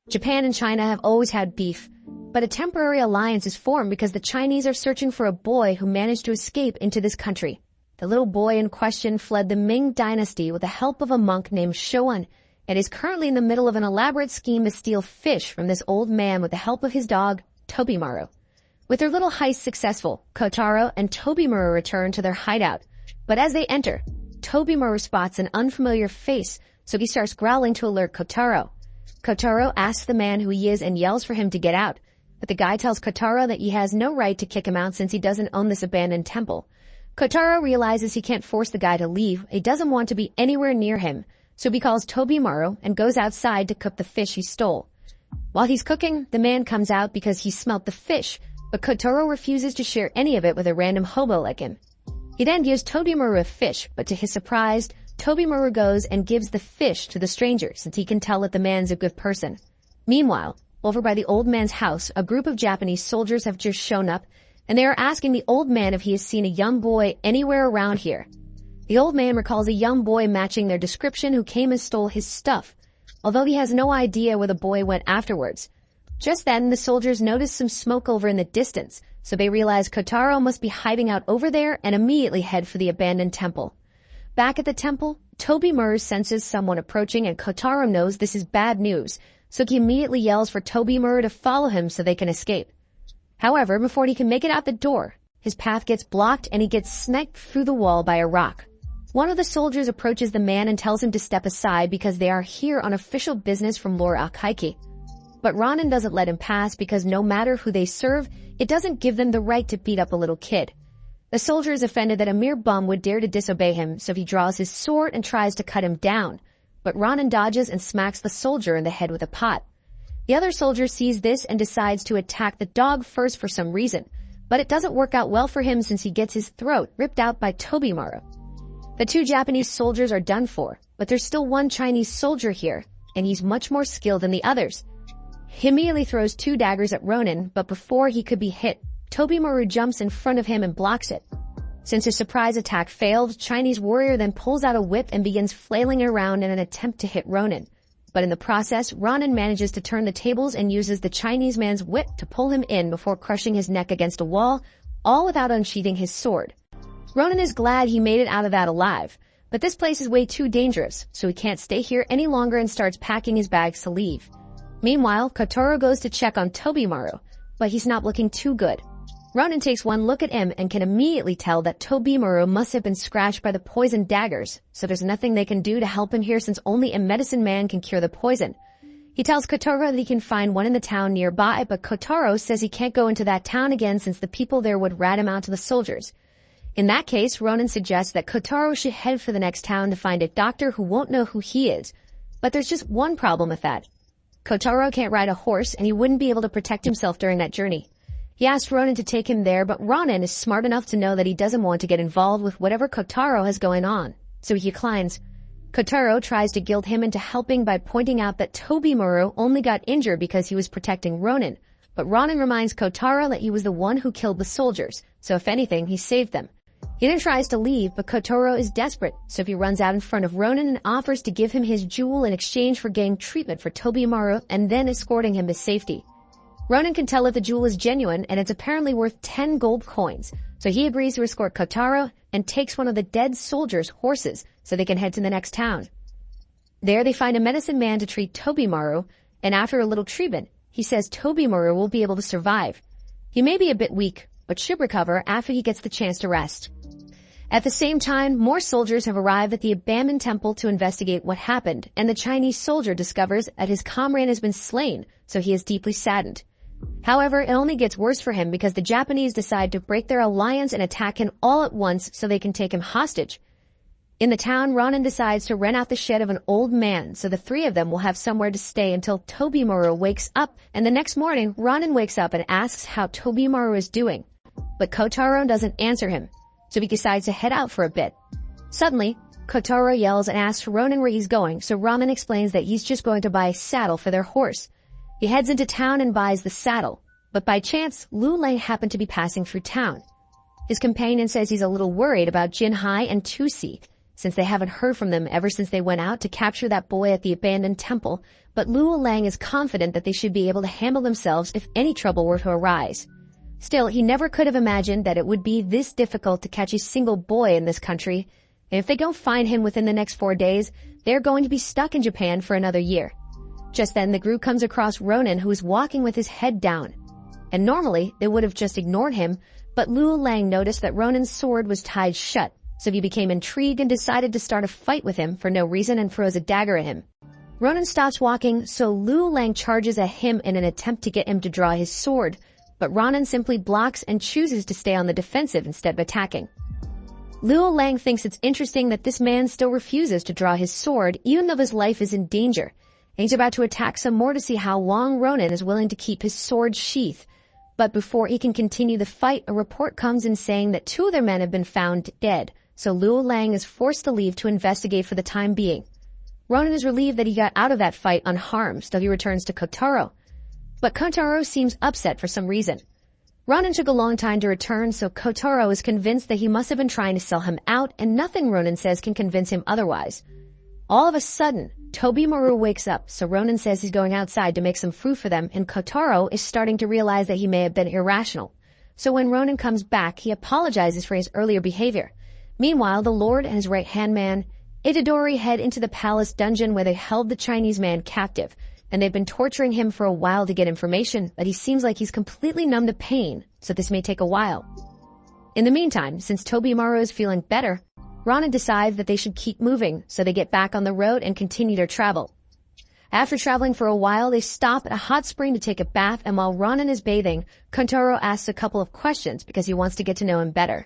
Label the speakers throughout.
Speaker 1: Japan and China have always had beef, but a temporary alliance is formed because the Chinese are searching for a boy who managed to escape into this country. The little boy in question fled the Ming dynasty with the help of a monk named Shoun, and is currently in the middle of an elaborate scheme to steal fish from this old man with the help of his dog, Tobimaru. With their little heist successful, Kotaro and Tobimaru return to their hideout. But as they enter, Tobimaru spots an unfamiliar face, so he starts growling to alert Kotaro. Kotaro asks the man who he is and yells for him to get out, but the guy tells Kotaro that he has no right to kick him out since he doesn't own this abandoned temple. Kotaro realizes he can't force the guy to leave. He doesn't want to be anywhere near him, so he calls Tobimaru and goes outside to cook the fish he stole. While he's cooking, the man comes out because he smelt the fish, but Kotaro refuses to share any of it with a random hobo like him. He then gives Tobimaru a fish, but to his surprise, Tobimaru goes and gives the fish to the stranger since he can tell that the man's a good person. Meanwhile, over by the old man's house, a group of Japanese soldiers have just shown up, and they are asking the old man if he has seen a young boy anywhere around here. The old man recalls a young boy matching their description who came and stole his stuff, although he has no idea where the boy went afterwards. Just then, the soldiers notice some smoke over in the distance, so they realize Kotaro must be hiding out over there and immediately head for the abandoned temple. Back at the temple, Tobimaru senses someone approaching and Kotaro knows this is bad news, so he immediately yells for Tobimaru to follow him so they can escape. However, before he can make it out the door, his path gets blocked and he gets sniped through the wall by a rock. One of the soldiers approaches the man and tells him to step aside because they are here on official business from Lord Akaiki. But Ronin doesn't let him pass because no matter who they serve, it doesn't give them the right to beat up a little kid. The soldier is offended that a mere bum would dare to disobey him, so he draws his sword and tries to cut him down. But Ronin dodges and smacks the soldier in the head with a pot. The other soldier sees this and decides to attack the dog first for some reason, but it doesn't work out well for him since he gets his throat ripped out by Tobimaru. The two Japanese soldiers are done for, but there's still one Chinese soldier here, and he's much more skilled than the others. He immediately throws 2 daggers at Ronin, but before he could be hit, Tobimaru jumps in front of him and blocks it. Since his surprise attack failed, Chinese warrior then pulls out a whip and begins flailing around in an attempt to hit Ronin. But in the process, Ronin manages to turn the tables and uses the Chinese man's whip to pull him in before crushing his neck against a wall, all without unsheathing his sword. Ronin is glad he made it out of that alive, but this place is way too dangerous, so he can't stay here any longer and starts packing his bags to leave. Meanwhile, Kotaro goes to check on Tobimaru, but he's not looking too good. Ronin takes one look at him and can immediately tell that Tobimaru must have been scratched by the poison daggers, so there's nothing they can do to help him here since only a medicine man can cure the poison. He tells Kotaro that he can find one in the town nearby, but Kotaro says he can't go into that town again since the people there would rat him out to the soldiers. In that case, Ronin suggests that Kotaro should head for the next town to find a doctor who won't know who he is. But there's just one problem with that. Kotaro can't ride a horse and he wouldn't be able to protect himself during that journey. He asks Ronin to take him there, but Ronin is smart enough to know that he doesn't want to get involved with whatever Kotaro has going on, so he declines. Kotaro tries to guilt him into helping by pointing out that Tobimaru only got injured because he was protecting Ronin, but Ronin reminds Kotaro that he was the one who killed the soldiers, so if anything, he saved them. He then tries to leave, but Kotaro is desperate, so he runs out in front of Ronin and offers to give him his jewel in exchange for getting treatment for Tobimaru and then escorting him to safety. Ronin can tell if the jewel is genuine, and it's apparently worth 10 gold coins, so he agrees to escort Kotaro and takes one of the dead soldiers' horses so they can head to the next town. There they find a medicine man to treat Tobimaru, and after a little treatment, he says Tobimaru will be able to survive. He may be a bit weak, but should recover after he gets the chance to rest. At the same time, more soldiers have arrived at the abandoned temple to investigate what happened, and the Chinese soldier discovers that his comrade has been slain, so he is deeply saddened. However, it only gets worse for him because the Japanese decide to break their alliance and attack him all at once so they can take him hostage. In the town, Ronin decides to rent out the shed of an old man, so the 3 of them will have somewhere to stay until Tobimaru wakes up, and the next morning, Ronin wakes up and asks how Tobimaru is doing. But Kotaro doesn't answer him, so he decides to head out for a bit. Suddenly, Kotaro yells and asks Ronin where he's going, so Ronin explains that he's just going to buy a saddle for their horse. He heads into town and buys the saddle, but by chance, Lu Lei happened to be passing through town. His companion says he's a little worried about Jinhai and Tusi, since they haven't heard from them ever since they went out to capture that boy at the abandoned temple, but Luo Lang is confident that they should be able to handle themselves if any trouble were to arise. Still, he never could have imagined that it would be this difficult to catch a single boy in this country, and if they don't find him within the next 4 days, they're going to be stuck in Japan for another year. Just then, the group comes across Ronan, who is walking with his head down. And normally, they would have just ignored him, but Luo Lang noticed that Ronan's sword was tied shut, so he became intrigued and decided to start a fight with him for no reason and throws a dagger at him. Ronan stops walking, so Luo Lang charges at him in an attempt to get him to draw his sword, but Ronan simply blocks and chooses to stay on the defensive instead of attacking. Luo Lang thinks it's interesting that this man still refuses to draw his sword even though his life is in danger, and he's about to attack some more to see how long Ronan is willing to keep his sword sheath. But before he can continue the fight, a report comes in saying that 2 of their men have been found dead, so Luo Lang is forced to leave to investigate for the time being. Ronan is relieved that he got out of that fight unharmed, so he returns to Kotaro. But Kotaro seems upset for some reason. Ronan took a long time to return, so Kotaro is convinced that he must have been trying to sell him out, and nothing Ronan says can convince him otherwise. All of a sudden, Tobimaru wakes up, so Ronan says he's going outside to make some food for them, and Kotaro is starting to realize that he may have been irrational. So when Ronan comes back, he apologizes for his earlier behavior. Meanwhile, the Lord and his right-hand man, Itadori, head into the palace dungeon where they held the Chinese man captive, and they've been torturing him for a while to get information, but he seems like he's completely numb to pain, so this may take a while. In the meantime, since Tobimaru is feeling better, Ronan decides that they should keep moving, so they get back on the road and continue their travel. After traveling for a while, they stop at a hot spring to take a bath, and while Ronan is bathing, Kotaro asks a couple of questions because he wants to get to know him better.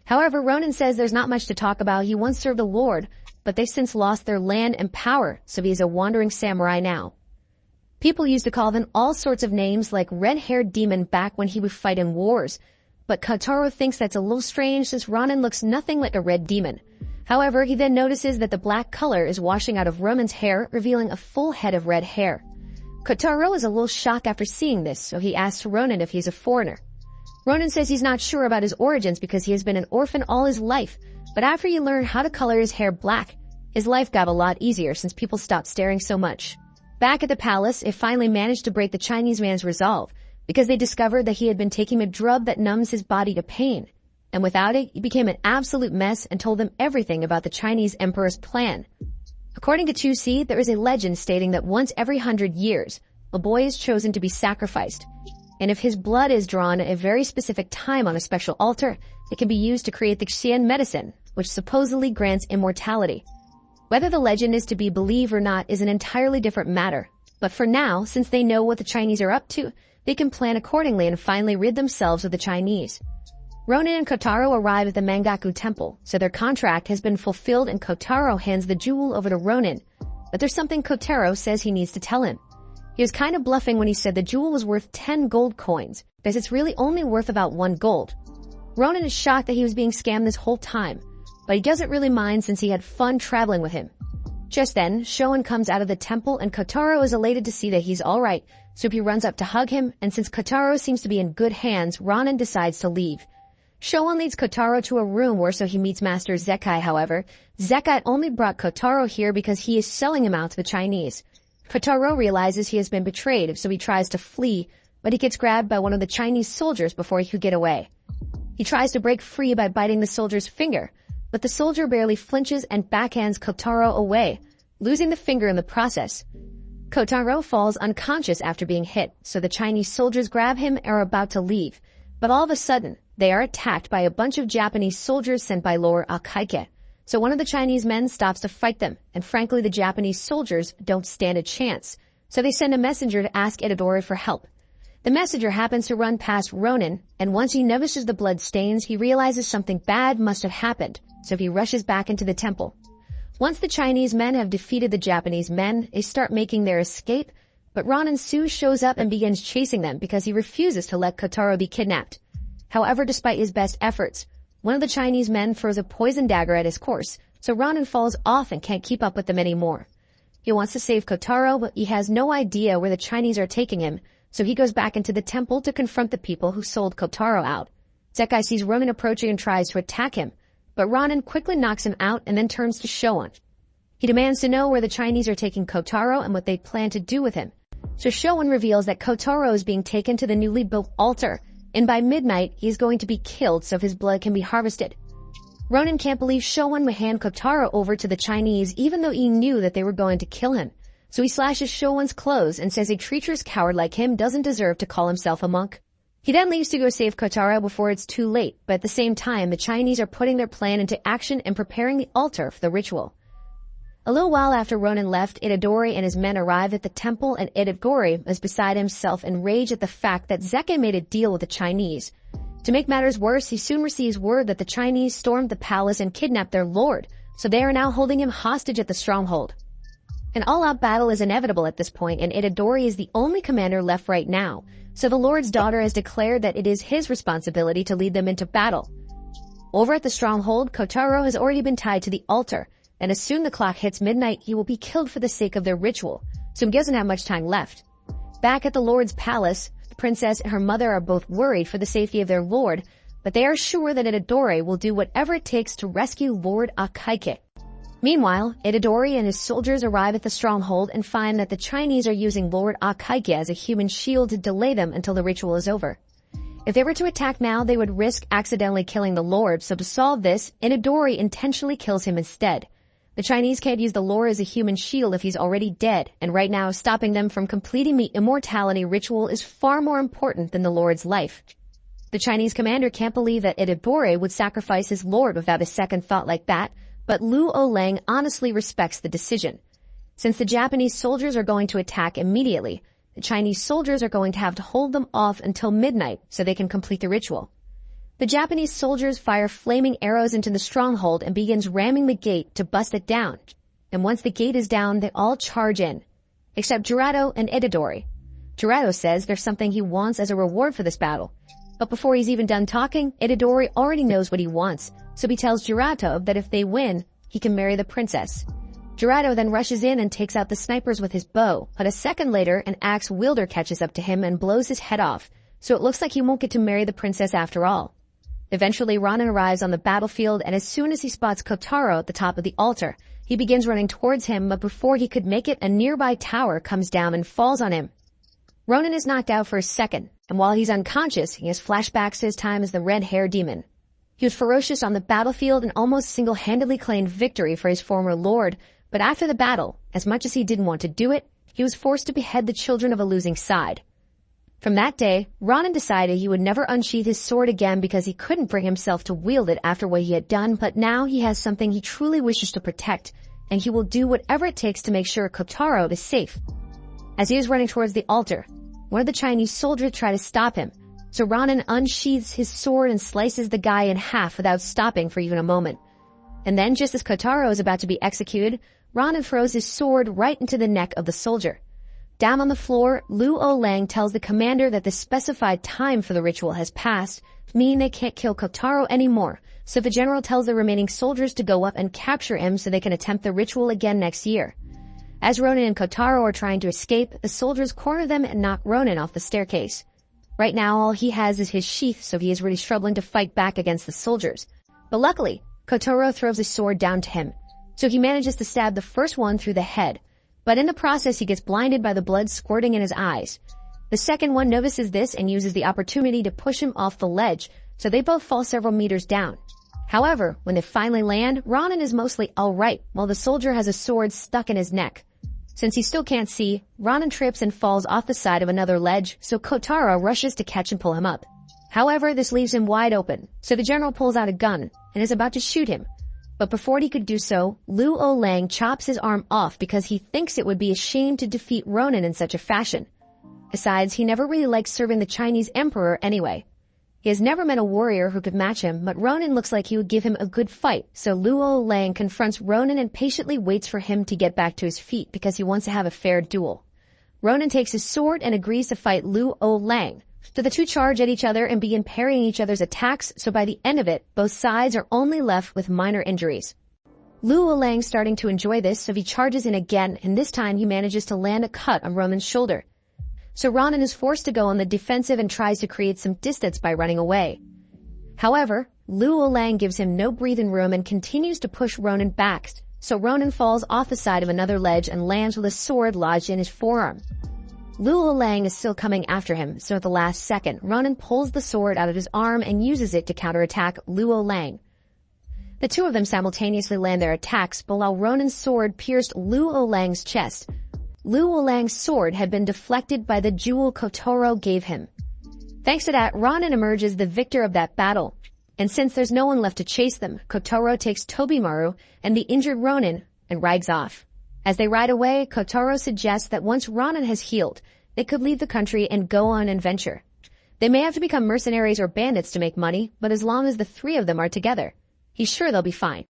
Speaker 1: However, Ronan says there's not much to talk about. He once served the Lord, but they've since lost their land and power, so he is a wandering samurai now. People used to call him all sorts of names like red-haired demon back when he would fight in wars, but Kotaro thinks that's a little strange since Ronan looks nothing like a red demon. However, he then notices that the black color is washing out of Ronan's hair, revealing a full head of red hair. Kotaro is a little shocked after seeing this, so he asks Ronan if he's a foreigner. Ronan says he's not sure about his origins because he has been an orphan all his life, but after he learned how to color his hair black, his life got a lot easier since people stopped staring so much. Back at the palace, it finally managed to break the Chinese man's resolve, because they discovered that he had been taking a drug that numbs his body to pain. And without it, he became an absolute mess and told them everything about the Chinese emperor's plan. According to Chu Si, there is a legend stating that once every 100 years, a boy is chosen to be sacrificed. And if his blood is drawn at a very specific time on a special altar, it can be used to create the Xian medicine, which supposedly grants immortality. Whether the legend is to be believed or not is an entirely different matter. But for now, since they know what the Chinese are up to, they can plan accordingly and finally rid themselves of the Chinese. Ronan and Kotaro arrive at the Mangaku temple, so their contract has been fulfilled and Kotaro hands the jewel over to Ronan. But there's something Kotaro says he needs to tell him. He was kind of bluffing when he said the jewel was worth 10 gold coins, because it's really only worth about 1 gold. Ronan is shocked that he was being scammed this whole time, but he doesn't really mind since he had fun traveling with him. Just then, Shoun comes out of the temple and Kotaro is elated to see that he's alright, so he runs up to hug him, and since Kotaro seems to be in good hands, Ronan decides to leave. Shoun leads Kotaro to a room where so he meets Master Zekai. However, Zekai only brought Kotaro here because he is selling him out to the Chinese. Kotaro realizes he has been betrayed, so he tries to flee, but he gets grabbed by one of the Chinese soldiers before he could get away. He tries to break free by biting the soldier's finger, but the soldier barely flinches and backhands Kotaro away, losing the finger in the process. Kotaro falls unconscious after being hit, so the Chinese soldiers grab him and are about to leave. But all of a sudden, they are attacked by a bunch of Japanese soldiers sent by Lord Akaike. So one of the Chinese men stops to fight them, and frankly the Japanese soldiers don't stand a chance. So they send a messenger to ask Itadori for help. The messenger happens to run past Ronan, and once he notices the blood stains, he realizes something bad must have happened, so he rushes back into the temple. Once the Chinese men have defeated the Japanese men, they start making their escape, but Ronan Su shows up and begins chasing them because he refuses to let Kotaro be kidnapped. However, despite his best efforts, one of the Chinese men throws a poison dagger at his course, so Ronan falls off and can't keep up with them anymore. He wants to save Kotaro, but he has no idea where the Chinese are taking him, so he goes back into the temple to confront the people who sold Kotaro out. Zekai sees Ronan approaching and tries to attack him, but Ronan quickly knocks him out and then turns to Showon. He demands to know where the Chinese are taking Kotaro and what they plan to do with him. So Showon reveals that Kotaro is being taken to the newly built altar, and by midnight, he is going to be killed so his blood can be harvested. Ronan can't believe Showon would hand Kotaro over to the Chinese even though he knew that they were going to kill him. So he slashes Showon's clothes and says a treacherous coward like him doesn't deserve to call himself a monk. He then leaves to go save Kotaro before it's too late, but at the same time, the Chinese are putting their plan into action and preparing the altar for the ritual. A little while after Ronan left, Itadori and his men arrive at the temple, and Itadori is beside himself in rage at the fact that Zeke made a deal with the Chinese. To make matters worse, he soon receives word that the Chinese stormed the palace and kidnapped their lord, so they are now holding him hostage at the stronghold. An all-out battle is inevitable at this point, and Itadori is the only commander left right now, so the lord's daughter has declared that it is his responsibility to lead them into battle. Over at the stronghold, Kotaro has already been tied to the altar, and as soon the clock hits midnight, he will be killed for the sake of their ritual, so he doesn't have much time left. Back at the lord's palace, the princess and her mother are both worried for the safety of their lord, but they are sure that Itadori will do whatever it takes to rescue Lord Akaike. Meanwhile, Itadori and his soldiers arrive at the stronghold and find that the Chinese are using Lord Akaike as a human shield to delay them until the ritual is over. If they were to attack now, they would risk accidentally killing the lord, so to solve this, Itadori intentionally kills him instead. The Chinese can't use the lord as a human shield if he's already dead, and right now stopping them from completing the immortality ritual is far more important than the lord's life. The Chinese commander can't believe that Itadori would sacrifice his lord without a second thought like that, but Luo Lang honestly respects the decision. Since the Japanese soldiers are going to attack immediately, the Chinese soldiers are going to have to hold them off until midnight so they can complete the ritual. The Japanese soldiers fire flaming arrows into the stronghold and begins ramming the gate to bust it down. And once the gate is down, they all charge in, except Jirato and Itadori. Jirato says there's something he wants as a reward for this battle. But before he's even done talking, Itadori already knows what he wants, so he tells Jirato that if they win, he can marry the princess. Jirato then rushes in and takes out the snipers with his bow, but a second later, an axe wielder catches up to him and blows his head off, so it looks like he won't get to marry the princess after all. Eventually, Ronan arrives on the battlefield, and as soon as he spots Kotaro at the top of the altar, he begins running towards him, but before he could make it, a nearby tower comes down and falls on him. Ronan is knocked out for a second, and while he's unconscious, he has flashbacks to his time as the red-haired demon. He was ferocious on the battlefield and almost single-handedly claimed victory for his former lord, but after the battle, as much as he didn't want to do it, he was forced to behead the children of a losing side. From that day, Ronan decided he would never unsheath his sword again because he couldn't bring himself to wield it after what he had done, but now he has something he truly wishes to protect, and he will do whatever it takes to make sure Kotaro is safe. As he is running towards the altar, one of the Chinese soldiers try to stop him, so Ronan unsheathes his sword and slices the guy in half without stopping for even a moment. And then, just as Kotaro is about to be executed, Ronan throws his sword right into the neck of the soldier. Down on the floor, Luo Lang tells the commander that the specified time for the ritual has passed, meaning they can't kill Kotaro anymore, so the general tells the remaining soldiers to go up and capture him so they can attempt the ritual again next year. As Ronan and Kotaro are trying to escape, the soldiers corner them and knock Ronan off the staircase. Right now, all he has is his sheath, so he is really struggling to fight back against the soldiers. But luckily, Kotaro throws his sword down to him, so he manages to stab the first one through the head. But in the process, he gets blinded by the blood squirting in his eyes. The second one notices this and uses the opportunity to push him off the ledge, so they both fall several meters down. However, when they finally land, Ronan is mostly alright, while the soldier has a sword stuck in his neck. Since he still can't see, Ronan trips and falls off the side of another ledge, so Kotaro rushes to catch and pull him up. However, this leaves him wide open, so the general pulls out a gun and is about to shoot him. But before he could do so, Luo Lang chops his arm off because he thinks it would be a shame to defeat Ronan in such a fashion. Besides, he never really liked serving the Chinese emperor anyway. He has never met a warrior who could match him, but Ronan looks like he would give him a good fight, so Luo Lang confronts Ronan and patiently waits for him to get back to his feet because he wants to have a fair duel. Ronan takes his sword and agrees to fight Luo Lang. So the two charge at each other and begin parrying each other's attacks, so by the end of it, both sides are only left with minor injuries. Luo Lang's starting to enjoy this, so he charges in again, and this time he manages to land a cut on Ronan's shoulder. So Ronan is forced to go on the defensive and tries to create some distance by running away. However, Luo Lang gives him no breathing room and continues to push Ronan back, so Ronan falls off the side of another ledge and lands with a sword lodged in his forearm. Luo Lang is still coming after him, so at the last second, Ronan pulls the sword out of his arm and uses it to counterattack Luo Lang. The two of them simultaneously land their attacks, but while Ronan's sword pierced Luo Lang's chest, Luo Lang's sword had been deflected by the jewel Kotaro gave him. Thanks to that, Ronan emerges the victor of that battle. And since there's no one left to chase them, Kotaro takes Tobimaru and the injured Ronin and rides off. As they ride away, Kotaro suggests that once Ronin has healed, they could leave the country and go on an adventure. They may have to become mercenaries or bandits to make money, but as long as the three of them are together, he's sure they'll be fine.